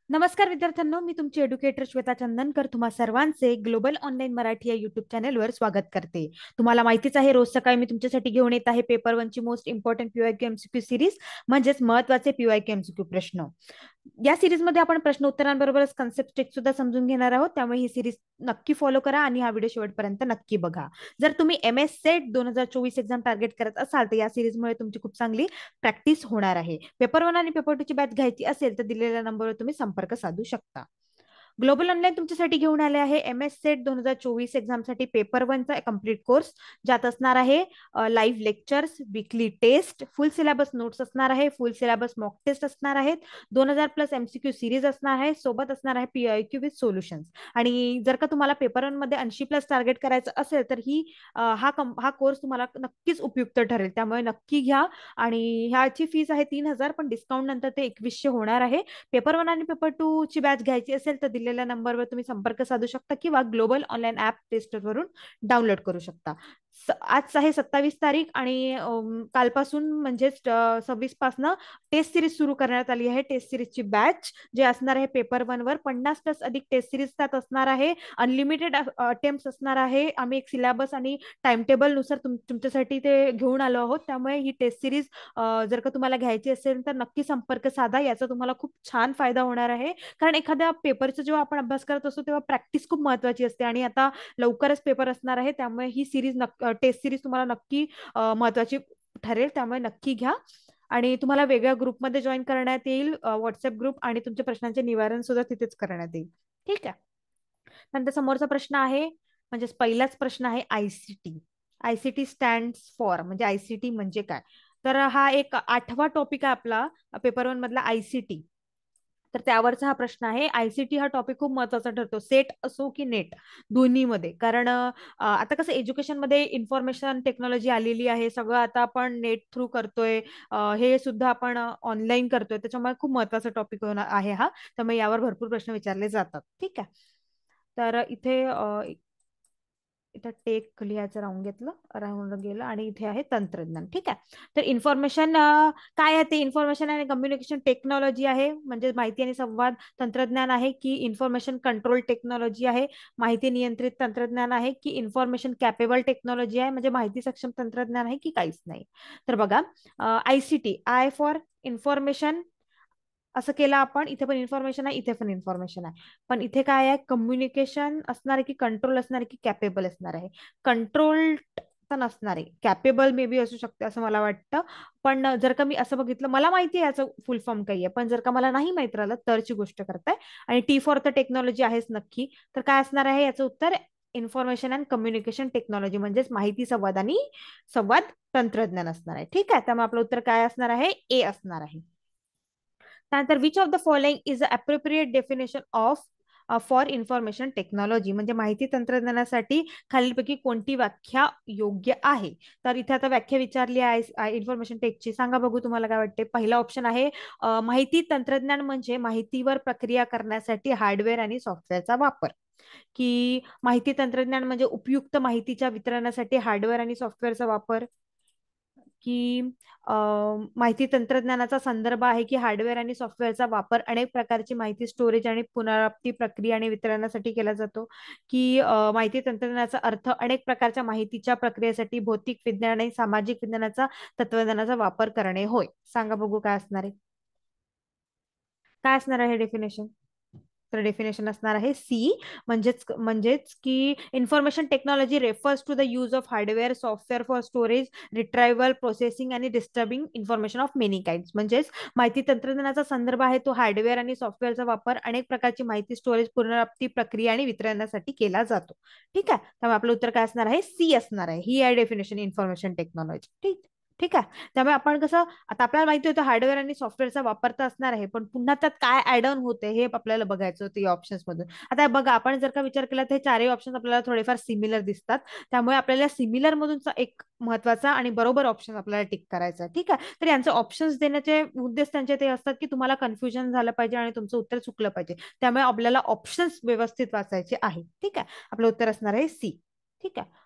नमस्कार विद्यार्थ्यांनो, मी तुमची एड्युकेटर श्वेता चंदनकर तुम्हा सर्वांचे ग्लोबल ऑनलाईन मराठी या युट्यूब चॅनेलवर स्वागत करते. तुम्हाला माहितीच आहे, रोज सकाळी मी तुमच्यासाठी घेऊन येत आहे पेपर वन ची most important PYQ MCQ series, म्हणजेच महत्त्वाचे पीवायक्यू एमसीक्यू प्रश्न. या सिरीजमध्ये आपण प्रश्न उत्तरांबरोबरच कन्सेप्ट स्टेट सुद्धा समजून घेणार आहोत. त्यामुळे ही सिरीज नक्की फॉलो करा आणि हा व्हिडिओ शेवटपर्यंत नक्की बघा. जर तुम्ही MS सेट 2024 एक्झाम टार्गेट करत असाल तर या सिरीजमुळे तुमची खूप चांगली प्रॅक्टिस होणार आहे. पेपर वन आणि पेपर टू ची बॅच घ्यायची असेल तर दिलेल्या नंबरवर तुम्ही संपर्क साधू शकता. ग्लोबल ऑनलाईन तुमच्यासाठी घेऊन आले आहे MS सेट 2024 एक्झामसाठी पेपर वनचा कम्प्लीट कोर्स, ज्यात असणार आहे live lectures, weekly test, full syllabus notes असणार आहे, फुल सिलेबस मॉक टेस्ट असणार आहेत, 2000+ MCQ सिरीज असणार आहे, सोबत असणार आहे PIQ विथ सोल्युशन्स. आणि जर का तुम्हाला पेपर वन मध्ये 80+ टार्गेट करायचं असेल तर हा कोर्स तुम्हाला नक्कीच उपयुक्त ठरेल. त्यामुळे नक्की घ्या. आणि ह्याची फीस आहे 3000, पण डिस्काउंट नंतर ते 2100 होणार आहे. पेपर वन आणि पेपर टू ची बॅच घ्यायची असेल तर दिलेल्या नंबरवर तुम्ही संपर्क साधू शकता किंवा global online app play store वरून डाउनलोड करू शकता. आज आहे 27 तारीख आणि कालपासून म्हणजेच 26 पासनं टेस्ट सिरीज सुरू करण्यात आली आहे. टेस्ट सिरीजची बॅच जे असणार आहे पेपर वन वर 50+ अधिक टेस्ट सिरीज त्यात असणार आहे. अनलिमिटेड अटेम्प्ट असणार आहे. आम्ही एक सिलेबस आणि टाइम टेबल नुसार तुमच्यासाठी ते घेऊन आलो आहोत. त्यामुळे ही टेस्ट सिरीज जर का तुम्हाला घ्यायची असेल तर नक्की संपर्क साधा. याचा तुम्हाला खूप छान फायदा होणार आहे. कारण एखाद्या पेपरचा जेव्हा आपण अभ्यास करत असतो तेव्हा प्रॅक्टिस खूप महत्वाची असते आणि आता लवकरच पेपर असणार आहे. त्यामुळे ही सिरीज टेस्ट सिरीज तुम्हाला नक्की महत्वाची ठरेल. त्यामुळे नक्की घ्या. आणि तुम्हाला वेगळ्या ग्रुपमध्ये जॉईन करण्यात येईल, व्हॉट्सअप ग्रुप, आणि तुमच्या प्रश्नांचे निवारण सुद्धा तिथेच करण्यात येईल. ठीक आहे. नंतर समोरचा प्रश्न आहे, म्हणजे पहिलाच प्रश्न आहे ICT. ICT स्टँड फॉर, म्हणजे ICT म्हणजे काय? तर हा एक 8वा टॉपिक आहे आपला पेपर वन मधला ICT. तर त्यावरचा हा प्रश्न आहे. ICT हा टॉपिक खूप महत्वाचा ठरतो, सेट असो की नेट दोन्हीमध्ये. कारण आता कसं एज्युकेशनमध्ये इन्फॉर्मेशन टेक्नॉलॉजी आलेली आहे, सगळं आता आपण नेट थ्रू करतोय, हे सुद्धा आपण ऑनलाईन करतोय. त्याच्यामुळे खूप महत्वाचा टॉपिक आहे हा. त्यामुळे यावर भरपूर प्रश्न विचारले जातात. ठीक आहे. तर इथं टेक लिहायचं राहून गेलं आणि इथे आहे तंत्रज्ञान. ठीक आहे. तर इन्फॉर्मेशन काय आहे ते? इन्फॉर्मेशन आणि कम्युनिकेशन टेक्नॉलॉजी आहे, म्हणजे माहिती आणि संवाद तंत्रज्ञान आहे, की इन्फॉर्मेशन कंट्रोल टेक्नॉलॉजी आहे, माहिती नियंत्रित तंत्रज्ञान आहे, की इन्फॉर्मेशन कॅपेबल टेक्नॉलॉजी आहे, म्हणजे माहिती सक्षम तंत्रज्ञान आहे, की काहीच नाही. तर बघा, ICT, आय फॉर इन्फॉर्मेशन असं केलं आपण. इथे पण इन्फॉर्मेशन आहे, इथे पण इन्फॉर्मेशन आहे, पण इथे काय आहे? कम्युनिकेशन असणार आहे, की कंट्रोल असणार आहे, की कॅपेबल असणार आहे? कंट्रोल तर नसणार आहे, कॅपेबल मे बी असू शकते असं मला वाटतं. पण जर का मी असं बघितलं, मला माहिती आहे याचं फुल फॉर्म काही आहे, पण जर का मला नाही माहित राहिलं तरची गोष्ट करताय. आणि T फॉर तर टेक्नॉलॉजी आहेच नक्की. तर काय असणार आहे याचं उत्तर? इन्फॉर्मेशन अँड कम्युनिकेशन टेक्नॉलॉजी, म्हणजेच माहिती संवाद आणि संवाद तंत्रज्ञान असणार आहे. ठीक आहे. त्यामुळे आपलं उत्तर काय असणार आहे? ए असणार आहे. त्यानंतर which of the following is a appropriate definition of for information technology, म्हणजे माहिती तंत्रज्ञानासाठी खालीलपैकी कोणती व्याख्या योग्य आहे? तर इथे आता व्याख्या विचारली आहे इन्फॉर्मेशन टेकची. सांगा बघू तुम्हाला काय वाटते. पहिला ऑप्शन आहे माहिती तंत्रज्ञान म्हणजे माहितीवर प्रक्रिया करण्यासाठी हार्डवेअर आणि सॉफ्टवेअरचा वापर. की माहिती तंत्रज्ञान म्हणजे उपयुक्त माहितीच्या वितरणासाठी हार्डवेअर आणि सॉफ्टवेअरचा वापर. की माहिती तंत्रज्ञानाचा संदर्भ आहे की हार्डवेअर आणि सॉफ्टवेअरचा वापर अनेक प्रकारची माहिती स्टोरेज आणि पुनरावृत्ती प्रक्रिया आणि वितरणासाठी केला जातो. की माहिती तंत्रज्ञानाचा अर्थ अनेक प्रकारच्या माहितीच्या प्रक्रियेसाठी भौतिक विज्ञान आणि सामाजिक विज्ञानाचा तत्वज्ञानाचा वापर करणे होय. सांगा बघू काय असणार आहे? काय असणार आहे डेफिनेशन? तर डेफिनेशन असणार आहे सी. म्हणजेच की information technology refers to the use of hardware software for storage, retrieval, processing आणि disturbing information of many kind. म्हणजेच माहिती तंत्रज्ञानाचा संदर्भ आहे तो हार्डवेअर आणि सॉफ्टवेअरचा वापर अनेक प्रकारची माहिती स्टोरेज, पुनरावृत्ती प्रक्रिया आणि वितरणासाठी केला जातो. ठीक आहे. त्यामुळे आपलं उत्तर काय असणार आहे? सी असणार आहे. ही आहे डेफिनेशन इन्फॉर्मेशन टेक्नॉलॉजी. ठीक. ठीक आहे. त्यामुळे आपण कसं, आता आपल्याला माहिती होतं हार्डवेअर आणि सॉफ्टवेअरचा वापर तर असणार आहे, पण पुन्हा त्यात काय ऍड ऑन होते हे आपल्याला बघायचं होतं या ऑप्शन्स मधून. आता बघा, आपण जर का विचार केला तर हे चारही ऑप्शन आपल्याला थोडेफार सिमिलर दिसतात. त्यामुळे आपल्याला सिमिलर मधून एक महत्वाचा आणि बरोबर ऑप्शन आपल्याला टिक करायचा आहे. ठीक आहे. तर यांचे ऑप्शन्स देण्याचे उद्देश त्यांचे ते असतात की तुम्हाला कन्फ्युजन झालं पाहिजे आणि तुमचं उत्तर चुकलं पाहिजे. त्यामुळे आपल्याला ऑप्शन्स व्यवस्थित वाचायचे आहे. ठीक आहे. आपलं उत्तर असणार आहे सी. ठीक आहे.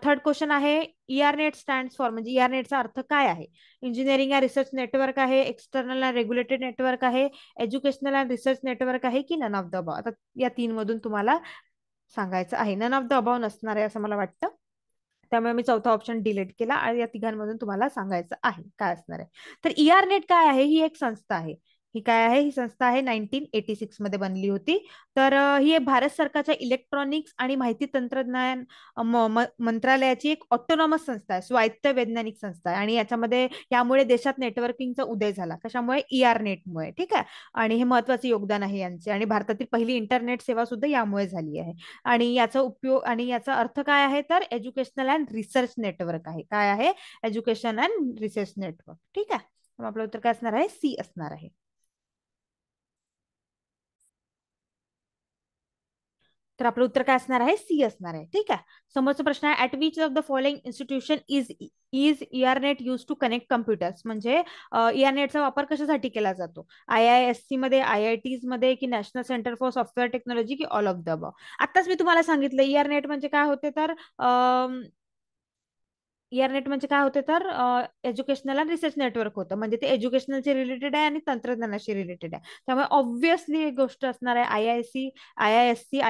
थर्ड क्वेश्चन आहे, ERNet स्टँड्स फॉर, म्हणजे ERNetचा अर्थ काय आहे? इंजिनिअरिंग अँड रिसर्च नेटवर्क आहे, एक्सटर्नल अँड रेग्युलेटेड नेटवर्क आहे, एज्युकेशनल अँड रिसर्च नेटवर्क आहे, की नन ऑफ द अबाव? आता या तीन मधून तुम्हाला सांगायचं आहे. नन ऑफ द अबाव नसणार आहे असं मला वाटतं, त्यामुळे मी चौथा ऑप्शन डिलीट केला आणि या तिघांमधून तुम्हाला सांगायचं आहे काय असणार आहे. तर ERNet काय आहे? ही एक संस्था आहे. ही काय आहे? ही संस्था आहे 1986 मध्ये बनली होती. तर ही भारत सरकारच्या इलेक्ट्रॉनिक्स आणि माहिती तंत्रज्ञान मंत्रालयाची एक ऑटोनॉमस संस्था आहे, स्वायत्त वैज्ञानिक संस्था आहे. आणि यामुळे देशात नेटवर्किंगचा उदय झाला. कशामुळे? ERNetमुळे. ठीक आहे. आणि हे महत्वाचे योगदान आहे यांचे. आणि भारतातील पहिली इंटरनेट सेवा सुद्धा यामुळे झाली आहे. आणि याचा उपयोग आणि याचा अर्थ काय आहे? तर एज्युकेशनल अँड रिसर्च नेटवर्क आहे. काय आहे? Education and research network. ठीक आहे. मग आपलं उत्तर काय असणार आहे? सी असणार आहे. तर आपलं उत्तर काय असणार आहे? सी असणार आहे. ठीक आहे. समोरचा प्रश्न आहे, at which of the following institution is ERNet use to connect computers? म्हणजे ERNetचा वापर कशासाठी केला जातो? IISC मध्ये, IITs मध्ये, की national centre for software technology, की ऑल ऑफ द अबव? आताच मी तुम्हाला सांगितलं ERNet म्हणजे काय होते, तर ERNet म्हणजे काय होते, तर एज्युकेशनल आणि रिसर्च नेटवर्क होतं. म्हणजे ते एज्युकेशनलशी रिलेटेड आहे आणि तंत्रज्ञानाशी रिलेटेड आहे. त्यामुळे ऑब्व्हियसली एक गोष्ट असणार आहे, IISC,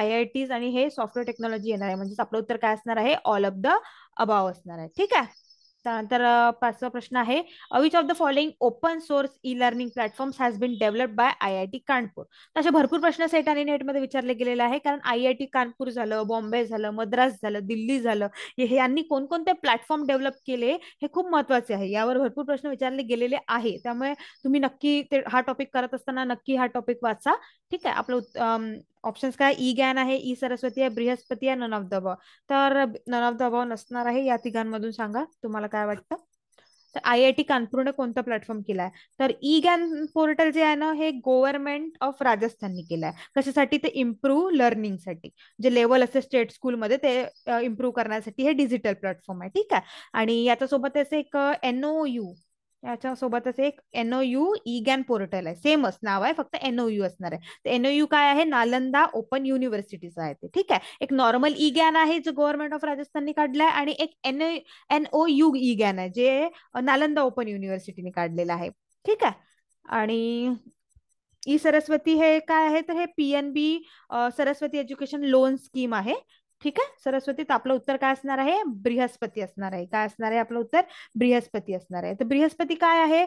IITs आणि हे सॉफ्टवेअर टेक्नॉलॉजी येणार आहे. म्हणजे आपलं उत्तर काय असणार आहे? ऑल ऑफ द अबाव असणार आहे. ठीक आहे. त्यानंतर पाचवा प्रश्न आहे, which of the following open source e-learning platforms has been developed by IIT Kanpur? असे भरपूर प्रश्न सेट आणि नेटमध्ये विचारले गेलेले आहे, कारण IIT कानपूर झालं, बॉम्बे झालं, मद्रास झालं, दिल्ली झालं, हे यांनी कोणकोणते प्लॅटफॉर्म डेव्हलप केले हे खूप महत्वाचे आहे. यावर भरपूर प्रश्न विचारले गेलेले आहे. त्यामुळे तुम्ही नक्की हा टॉपिक करत असताना नक्की हा टॉपिक वाचा. ठीक आहे. आपलं ऑप्शन्स काय? ई ज्ञान आहे, ई सरस्वती आहे, बृहस्पती आहे, नन ऑफ द अबव? तर नन ऑफ द अबव नसणार आहे. या तिघांमधून सांगा तुम्हाला काय वाटतं. तर IIT कानपूरने कोणता प्लॅटफॉर्म केलाय? तर ई ज्ञान पोर्टल जे आहे ना, हे गव्हर्नमेंट ऑफ राजस्थाननी केलंय. कशासाठी? ते इम्प्रूव्ह लर्निंगसाठी. जे लेवल असते स्टेट स्कूलमध्ये ते इम्प्रूव्ह करण्यासाठी हे डिजिटल प्लॅटफॉर्म आहे. ठीक आहे. आणि याच्यासोबतच एक NOU, याच्यासोबतच एक NOU ई ज्ञान पोर्टल आहे. सेमच नाव आहे, फक्त NOU असणार आहे. तर NOU काय आहे? नालंदा ओपन युनिव्हर्सिटीचं आहे ते. ठीक आहे. एक नॉर्मल ई ज्ञान आहे जो गव्हर्नमेंट ऑफ राजस्थाननी काढलाय, आणि एक NOU ई ज्ञान आहे जे नालंदा ओपन युनिव्हर्सिटीने काढलेलं आहे. ठीक आहे. आणि ई सरस्वती हे काय आहे? तर हे PNB Saraswati education loan scheme आहे. ठीक आहे. सरस्वती. तर आपलं उत्तर काय असणार आहे? बृहस्पती असणार आहे. काय असणार आहे आपलं उत्तर? बृहस्पती असणार आहे. तर बृहस्पती काय आहे?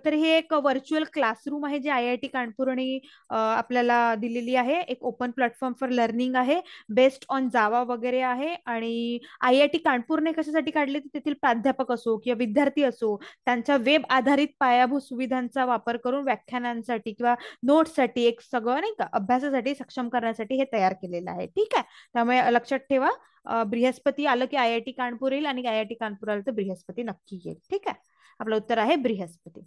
तर हे एक व्हर्च्युअल क्लासरूम आहे जे IIT कानपूरने आपल्याला दिलेली आहे. एक ओपन प्लॅटफॉर्म फॉर लर्निंग आहे, बेस्ड ऑन जावा वगैरे आहे. आणि IIT कानपूरने कशासाठी काढले? तर तेथील प्राध्यापक असो किंवा विद्यार्थी असो, त्यांच्या वेब आधारित पायाभूत सुविधांचा वापर करून व्याख्यानांसाठी किंवा नोट्ससाठी, एक सगळं नाही का, अभ्यासासाठी सक्षम करण्यासाठी हे तयार केलेलं आहे. ठीक आहे. त्यामुळे लक्षात ठेवा, बृहस्पती आलं की IIT कानपूर येईल, आणि IIT कानपूर आलं तर बृहस्पती नक्की येईल. ठीक आहे. आपलं उत्तर आहे बृहस्पती.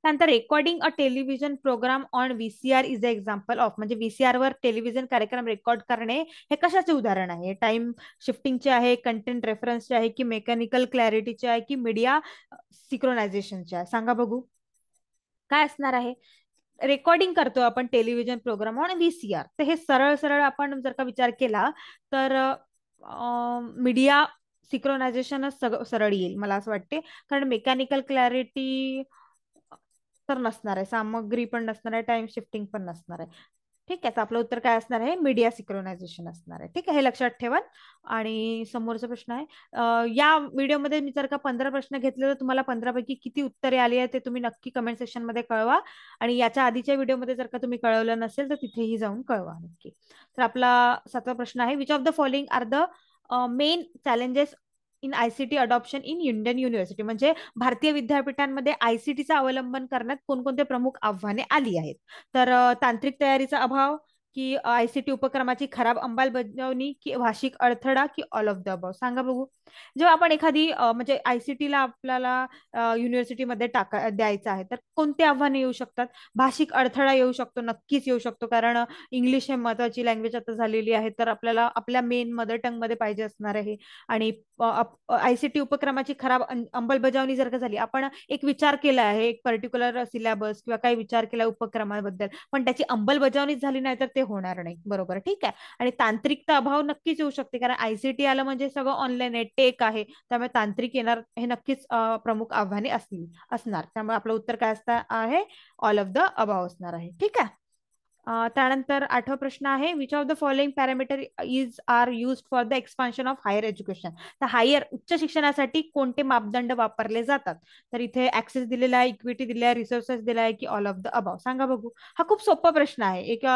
त्यानंतर recording a television program on VCR is a example of, म्हणजे VCR वर टेलिव्हिजन कार्यक्रम रेकॉर्ड करणे हे कशाचे उदाहरण आहे? टाइम शिफ्टिंगचे आहे, कंटेंट रेफरन्सचे आहे, की मेकॅनिकल क्लॅरिटीचे आहे, की मीडिया सिक्रोनायझेशनचे आहे? सांगा बघू काय असणार आहे. रेकॉर्डिंग करतो आपण टेलिव्हिजन प्रोग्राम ऑन VCR, तर हे सरळ सरळ आपण जर का विचार केला तर मीडिया सिक्रोनायझेशनच सरळ येईल मला असं वाटते. कारण मेकॅनिकल क्लॅरिटी तर नसणार आहे, सामग्री पण नसणार आहे, टाइम शिफ्टिंग पण नसणार आहे. ठीक आहे. तर आपलं उत्तर काय असणार आहे? मीडिया सिक्रोनायझेशन असणार आहे. ठीक आहे. हे लक्षात ठेवा. आणि समोरचा प्रश्न आहे, या व्हिडिओमध्ये मी जर का 15 प्रश्न घेतले तर तुम्हाला 15 पैकी किती उत्तरे आली आहे ते तुम्ही नक्की कमेंट सेक्शन मध्ये कळवा. आणि याच्या आधीच्या व्हिडिओमध्ये जर का तुम्ही कळवलं नसेल तर तिथेही जाऊन कळवा नक्की. तर आपला सातवा प्रश्न आहे, which of the following are the main challenges in ICT adoption in Indian university? म्हणजे भारतीय विद्यापीठांमध्ये ICTचा अवलंबन करण्यात कोणकोणते प्रमुख आव्हाने आली आहेत? तर तांत्रिक तयारीचा अभाव, की ICT उपक्रमाची खराब अंमलबजावणी, की भाषिक अडथळा, की ऑल ऑफ द अबव? सांगा बघू. जेव्हा आपण एखादी म्हणजे आयसीटी ला आपल्याला युनिव्हर्सिटीमध्ये द्यायचं आहे, तर कोणते आव्हाने येऊ शकतात? भाषिक अडथळा येऊ शकतो, नक्कीच येऊ शकतो, कारण इंग्लिश हे महत्वाची लँग्वेज आता झालेली आहे, तर आपल्याला आपल्या मेन मदर टंग मध्ये पाहिजे असणार आहे. आणि आयसीटी उपक्रमाची खराब अंमलबजावणी जर का झाली, आपण एक विचार केला आहे एक पर्टिक्युलर सिलेबस किंवा काही विचार केला उपक्रमाबद्दल, पण त्याची अंमलबजावणीच झाली नाही तर ते होणार नाही. बरोबर, ठीक आहे. आणि तांत्रिकता अभाव नक्कीच येऊ शकते, कारण आयसीटी आलं म्हणजे सगळं ऑनलाईन आहे, टेक आहे, त्यामुळे तांत्रिक येणार हे नक्कीच प्रमुख आव्हाने असणार. त्यामुळे आपलं उत्तर काय असणार आहे? ऑल ऑफ द अबाव असणार आहे. ठीक आहे. त्यानंतर 8वा प्रश्न आहे, which of the following parameter is are used for the expansion of higher education. तर हायर उच्च शिक्षणासाठी कोणते मापदंड वापरले जातात? तर इथे ऍक्सेस दिलेला आहे, इक्विटी दिलेला आहे, रिसोर्सेस दिला आहे, की ऑल ऑफ द अबाव? सांगा बघू. हा खूप सोपा प्रश्न आहे. एक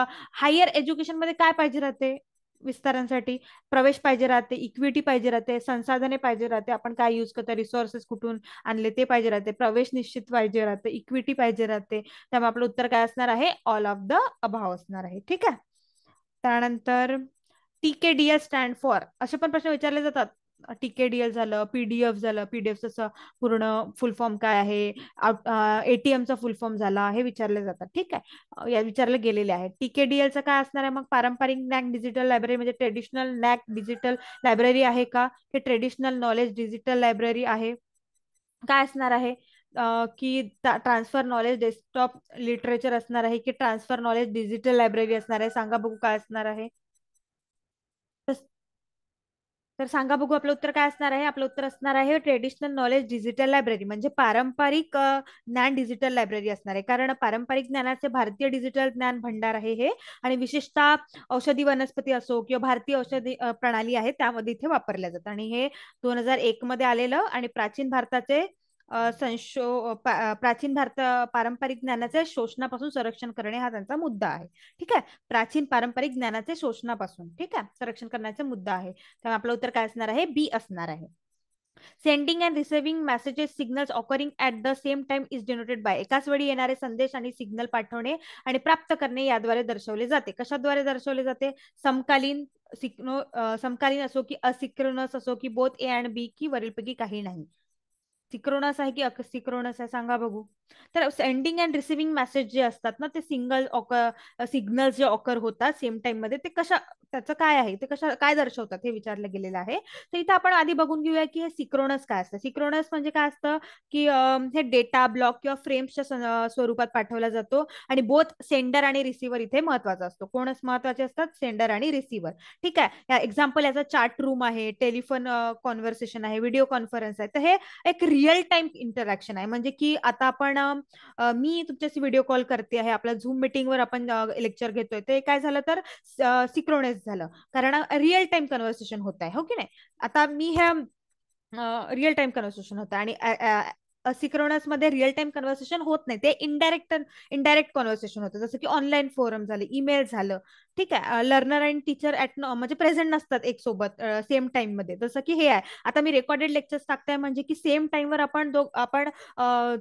हायर एज्युकेशन मध्ये काय पाहिजे राहते विस्तारांसाठी? प्रवेश पाहिजे राहते, इक्विटी पाहिजे राहते, संसाधने पाहिजे राहते, आपण काय युज करतो, रिसोर्सेस कुठून आणले ते पाहिजे राहते, प्रवेश निश्चित पाहिजे राहते, इक्विटी पाहिजे राहते. त्यामुळे आपलं उत्तर काय असणार आहे? ऑल ऑफ द अभाव असणार आहे. ठीक आहे. त्यानंतर टीकेडीएल स्टँड फॉर असे पण प्रश्न विचारले जातात. टीकेडीएल झालं, पीडीएफ झालं, पीडीएफचं पूर्ण फुल फॉर्म काय आहे, एटीएमचा फुल फॉर्म झाला, हे विचारले जातात. ठीक आहे, या विचारले गेलेले आहे. टीकेडीएलचं काय असणार आहे मग? पारंपरिक ज्ञान डिजिटल लायब्ररी, म्हणजे ट्रेडिशनल नॅक डिजिटल लायब्ररी आहे का, की ट्रेडिशनल नॉलेज डिजिटल लायब्ररी आहे? काय असणार आहे? की ट्रान्सफर नॉलेज डेस्कटॉप लिटरेचर असणार आहे, की ट्रान्सफर नॉलेज डिजिटल लायब्ररी असणार आहे? सांगा बघू काय असणार आहे. तर सांगा बघू आपलं उत्तर काय असणार आहे? आपलं उत्तर असणार आहे ट्रेडिशनल नॉलेज डिजिटल लायब्ररी, म्हणजे पारंपरिक ज्ञान डिजिटल लायब्ररी असणार आहे. कारण पारंपरिक ज्ञानाचे भारतीय डिजिटल ज्ञान भंडार आहे हे, आणि विशेषतः औषधी वनस्पती असो किंवा भारतीय औषधी प्रणाली आहे त्यामध्ये इथे वापरल्या जातात. आणि हे 2001 मध्ये आलेलं, आणि प्राचीन भारताचे प्राचीन भारत पारंपरिक ज्ञानाचे शोषणापासून संरक्षण करणे हा त्यांचा मुद्दा आहे. ठीक आहे, प्राचीन पारंपरिक ज्ञानाचे शोषणापासून, ठीक आहे, संरक्षण करण्याचा मुद्दा आहे. त्यामुळे आपलं उत्तर काय असणार आहे? बी असणार आहे. Sending and receiving messages signals occurring at the same time is denoted by. एकाच वेळी येणारे संदेश आणि सिग्नल पाठवणे आणि प्राप्त करणे याद्वारे दर्शवले जाते. कशाद्वारे दर्शवले जाते? समकालीन, समकालीन असो की असिक्रोनस असो, की बोथ ए अँड बी, की वरीलपैकी काही नाही? सिक्रोनस आहे की असिक्रोनस आहे? सांगा बघू. तर सेंडिंग अँड रिसिव्हिंग मेसेज जे असतात ना, ते सिग्नल जे ऑकर होतात सेम टाइम मध्ये, ते कशा, त्याचं काय आहे, ते कशा काय दर्शवतात हे विचारलं गेलेलं आहे. तर इथं आपण आधी बघून घेऊया की हे सिक्रोनस काय असतं. सिक्रोनस म्हणजे काय असतं, की हे डेटा ब्लॉक किंवा फ्रेम्सच्या स्वरूपात पाठवला जातो, आणि बोथ सेंडर आणि रिसिव्हर इथे महत्वाचा असतो. कोणच महत्वाचे असतात? सेंडर आणि रिसिव्हर. ठीक आहे. एक्झाम्पल याचा चार्ट रूम आहे, टेलिफोन कॉन्व्हर्सेशन आहे, व्हिडिओ कॉन्फरन्स आहे. तर हे एक रिअल टाइम इंटरॅक्शन आहे. म्हणजे की आता आपण मी तुमच्याशी व्हिडिओ कॉल करते आहे, आपल्या झूम मीटिंगवर आपण लेक्चर घेतोय, ते काय झालं तर सिक्रोनेस झालं, कारण रिअल टाइम कन्व्हर्सेशन होत आहे, हो की नाही? आता मी ह्या रिअल टाइम कन्व्हर्सेशन होतं, आणि सिक्रोनस मध्ये रिअल टाइम कन्व्हर्सेशन होत नाही, ते इनडायरेक्ट कन्व्हर्सेशन होतं, जसं की ऑनलाईन फोरम झाले, ईमेल झालं. ठीक आहे. लर्नर आणि टीचर म्हणजे प्रेझेंट नसतात एक सोबत सेम टाइम मध्ये, जसं की हे आहे. आता मी रेकॉर्डेड लेक्चर्स टाकताय, म्हणजे की सेम टाइमवर आपण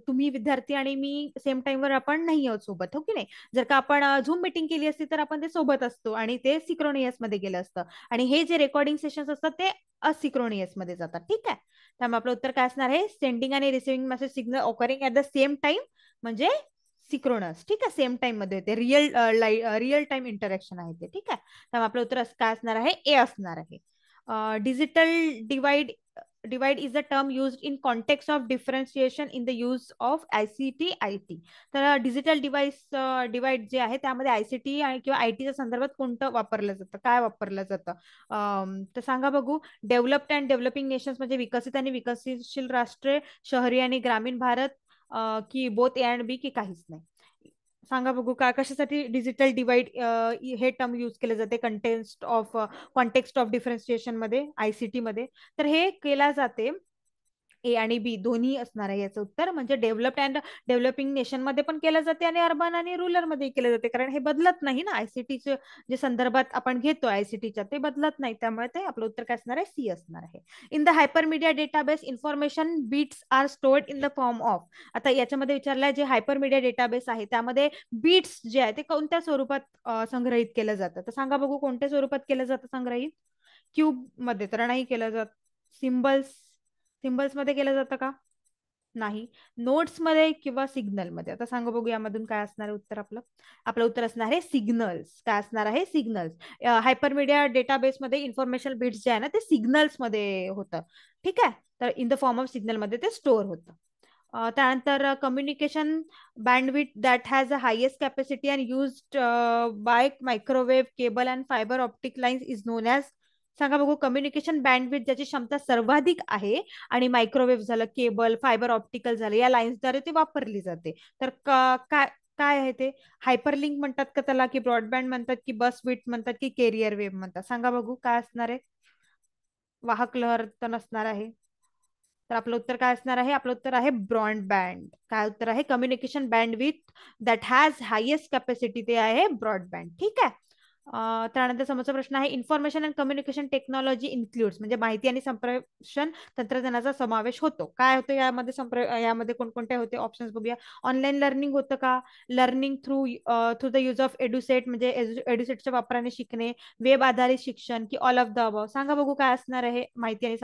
तुम्ही विद्यार्थी आणि मी सेम टाइमवर आपण नाही आहोत सोबत, हो की नाही? जर का आपण झूम मीटिंग केली असती तर आपण ते सोबत असतो, आणि ते सिक्रोनियस मध्ये गेलं असतं. आणि हे जे रेकॉर्डिंग सेशन्स असतात ते असिक्रोनियस मध्ये जातात. ठीक आहे. त्यामुळे आपलं उत्तर काय असणार आहे? सेंडिंग आणि receiving message signal occurring at the same time, म्हणजे सिक्रोनस. ठीक आहे, सेम टाइम मध्ये होते, रिअल टाइम इंटरॅक्शन आहे ते. ठीक आहे. त्यामुळे आपलं उत्तर काय असणार आहे? ए असणार आहे. Digital divide is a term use in context of differentiation in the use of ICT IT. तर डिजिटल डिवाइड जे आहे त्यामध्ये आयसीटी किंवा आयटीच्या संदर्भात कोणतं वापरलं जातं, काय वापरलं जातं? तर सांगा बघू. डेव्हलप्ड अँड डेव्हलपिंग नेशन्स, म्हणजे विकसित आणि विकसनशील राष्ट्रे, शहरी आणि ग्रामीण भारत, की बोथ ए अँड बी, की काहीच नाही? सांगा बघू काय, कशासाठी डिजिटल डिवाइड हे टर्म यूज केले जाते कॉन्टेक्स्ट ऑफ डिफरन्शिएशन मध्ये, आयसीटी मध्ये? तर हे केला जाते, ए आणि बी दोन्ही असणार आहे याचं उत्तर. म्हणजे डेव्हलप्ड अँड डेव्हलपिंग नेशन मध्ये पण केलं जाते, आणि अर्बन आणि रुरल मध्ये केलं जाते, कारण हे बदलत नाही ना, आयसीटीचे जे संदर्भात आपण घेतो आयसीटीच्या, ते बदलत नाही. त्यामुळे ते आपलं उत्तर काय असणार आहे? सी असणार आहे. In the hypermedia database information bits are stored in the form of. आता याच्यामध्ये विचारलंय, जे हायपरमीडिया डेटाबेस आहे त्यामध्ये बीट्स जे आहे ते कोणत्या स्वरूपात संग्रहित केलं जातं? तर सांगा बघू कोणत्या स्वरूपात केलं जातं संग्रहित? क्यूब मध्ये तर नाही केलं जात, सिम्बल्स, सिम्बल्स मध्ये केलं जातं का? नाही. नोट्स मध्ये किंवा सिग्नल मध्ये? आता सांगा बघू यामधून काय असणार आहे उत्तर आपलं. आपलं उत्तर असणार आहे सिग्नल्स. काय असणार आहे? सिग्नल्स. हायपरमीडिया डेटाबेस मध्ये इन्फॉर्मेशन बिट्स जे आहे ना ते सिग्नल्स मध्ये होतं. ठीक आहे. तर in the form of signal मध्ये ते स्टोअर होतं. त्यानंतर communication bandwidth that has a highest capacity and used by microwave cable and fibre optic lines is known as. सांगा बघू. कम्युनिकेशन बँडविथ ज्याची क्षमता सर्वाधिक आहे आणि मायक्रोवेव्ह झालं, केबल, फायबर ऑप्टिकल झालं, या लाईन्सद्वारे ते वापरली जाते. तर काय काय आहे ते? हायपरलिंक म्हणतात का त्याला, की ब्रॉडबँड म्हणतात, की बस विड्थ म्हणतात, की कॅरियर वेव्ह म्हणतात? सांगा बघू काय असणार आहे. वाहक लहर तर नसणार आहे. तर आपलं उत्तर काय असणार आहे? आपलं उत्तर आहे ब्रॉडबँड. काय उत्तर आहे? Communication band with that has highest capacity, ते आहे ब्रॉडबँड. ठीक आहे. त्यानंतर समोरचा प्रश्न आहे, information and communication technology includes, म्हणजे माहिती आणि संप्रेषण तंत्रज्ञानाचा समावेश होतो. काय होतं यामध्ये? यामध्ये कोणकोणते होते ऑप्शन्स बघूया. ऑनलाईन लर्निंग होतं का? Learning through through the use of Edusat, म्हणजे एड्युसेटच्या वापराने शिकणे, वेब आधारित शिक्षण, की ऑल ऑफ द अबव? सांगा बघू काय असणार आहे माहिती आणि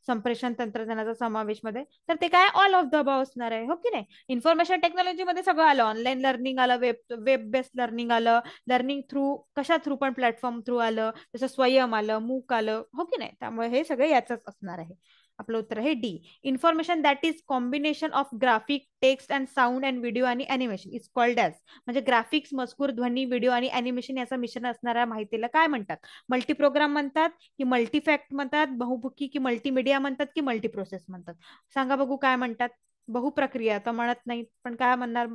संप्रेषण तंत्रज्ञानाचा समावेश मध्ये? तर ते काय? ऑल ऑफ द अबव असणार आहे, हो की नाही? इन्फॉर्मेशन टेक्नॉलॉजी मध्ये सगळं आलं. ऑनलाईन लर्निंग आलं, वेब बेस्ड लर्निंग आलं, लर्निंग थ्रू कशा थ्रू पण प्लॅटफॉर्म थ्रू आलं, जसं स्वयं आलं, मूक आलं, हो की नाही? त्यामुळे हे सगळे याचंच असणार आहे. आपलं उत्तर आहे D. Information that is combination of graphic, text and sound and video आणि अॅनिमेशन इज कॉल्ड ॲज. म्हणजे ग्राफिक्स, मजकूर, ध्वनी, व्हिडिओ आणि अॅनिमेशन याचं मिश्रण असणाऱ्या माहितीला काय म्हणतात? मल्टीप्रोग्राम म्हणतात, की मल्टीफॅक्ट म्हणतात, बहुमुखी की मल्टीमीडिया म्हणतात, की मल्टीप्रोसेस म्हणतात? सांगा बघू काय म्हणतात. बहुप्रक्रिया तर म्हणत नाही, पण काय म्हणणार?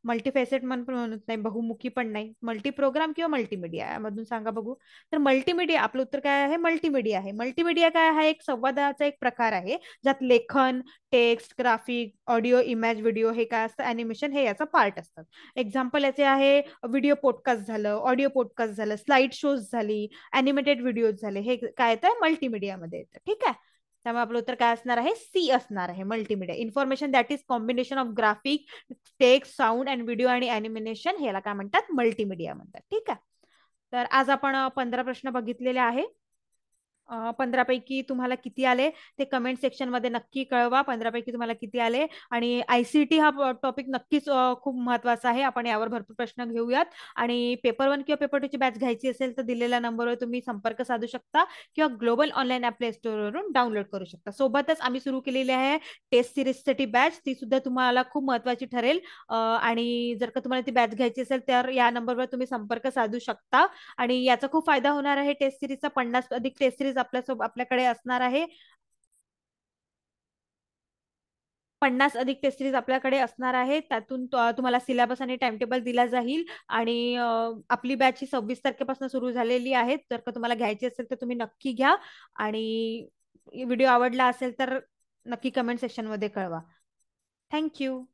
मल्टीफेसेट पण म्हणत नाही, बहुमुखी पण नाही, मल्टीप्रोग्राम किंवा मल्टीमीडिया यामधून सांगा बघू. तर मल्टीमीडिया. आपलं उत्तर काय आहे? मल्टीमीडिया आहे. मल्टीमीडिया काय आहे? एक संवादाचा एक प्रकार आहे ज्यात लेखन, text, graphic, audio, image, video हे काय असतं? अॅनिमेशन हे याचा पार्ट असतात. एक्झाम्पल याचे आहे व्हिडिओ पॉडकास्ट झालं, ऑडिओ पॉडकास्ट झालं, स्लाइड शोज झाली, अॅनिमेटेड व्हिडिओज झाले, हे काय येतं? मल्टीमीडियामध्ये येतं. ठीक आहे. त्यामुळे आपलं उत्तर काय असणार आहे? सी असणार आहे, multimedia. Information that is combination of graphic, text, sound and video आणि अॅनिमेशन, ह्याला काय म्हणतात? मल्टीमीडिया म्हणतात. ठीक आहे. तर आज आपण 15 प्रश्न बघितलेले आहे. 15 पैकी तुम्हाला किती आले ते कमेंट सेक्शन मध्ये नक्की कळवा. 15 पैकी तुम्हाला किती आले. आणि आयसीटी हा टॉपिक नक्कीच खूप महत्वाचा आहे. आपण यावर भरपूर प्रश्न घेऊयात. आणि पेपर 1 किंवा पेपर 2 ची बॅच घ्यायची असेल तर दिलेल्या नंबरवर तुम्ही संपर्क साधू शकता किंवा ग्लोबल ऑनलाईन ॲप प्ले स्टोअरवरून डाउनलोड करू शकता. सोबतच आम्ही सुरू केलेली आहे टेस्ट सिरीजसाठी बॅच, ती सुद्धा तुम्हाला खूप महत्वाची ठरेल. आणि जर का तुम्हाला ती बॅच घ्यायची असेल तर या नंबरवर तुम्ही संपर्क साधू शकता. आणि याचा खूप फायदा होणार आहे. टेस्ट सिरीजचा 50 अधिक टेस्ट सिरीज आपल्याकडे असणार आहे. 50 अधिक टेस्ट सिरीज आपल्याकडे असणार आहे. त्यातून तुम्हाला सिलेबस आणि टाइम टेबल दिला जाईल. आणि आपली बॅच ही 26 तारखेपासून सुरू झालेली आहे. जर का तुम्हाला घ्यायची असेल तर तुम्ही नक्की घ्या. आणि व्हिडिओ आवडला असेल तर नक्की कमेंट सेक्शन मध्ये कळवा. थँक्यू.